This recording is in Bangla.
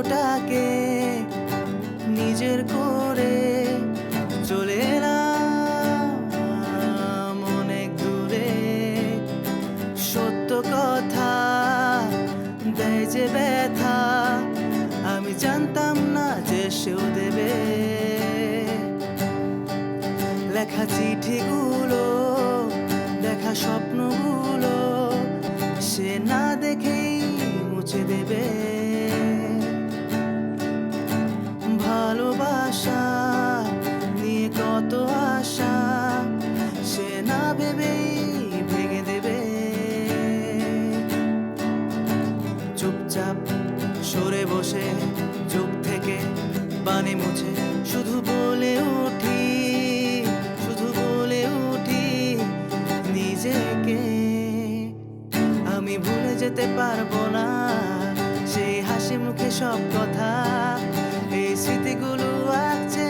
মনটাকে নিজের করে চলে এলাম অনেক দূরে। সত্য কথা দেয় যে ব্যথা, আমি জানতাম না যে সেও দেবে। লেখা চিঠিগুলো, দেখা স্বপ্নগুলো সে না দেখেই মুছে দেবে। ভালোবাসা নিয়ে কত আশা সে না ভেবেই ভেঙে দেবে। চুপচাপ সরে বসে চোখ থেকে পানি মুছে শুধু বলে উঠি, শুধু বলে উঠি নিজেকে, আমি ভুলে যেতে পারবো না সেই হাসি মুখে সব কথা। এই স্মৃতিগুলো আঁকছে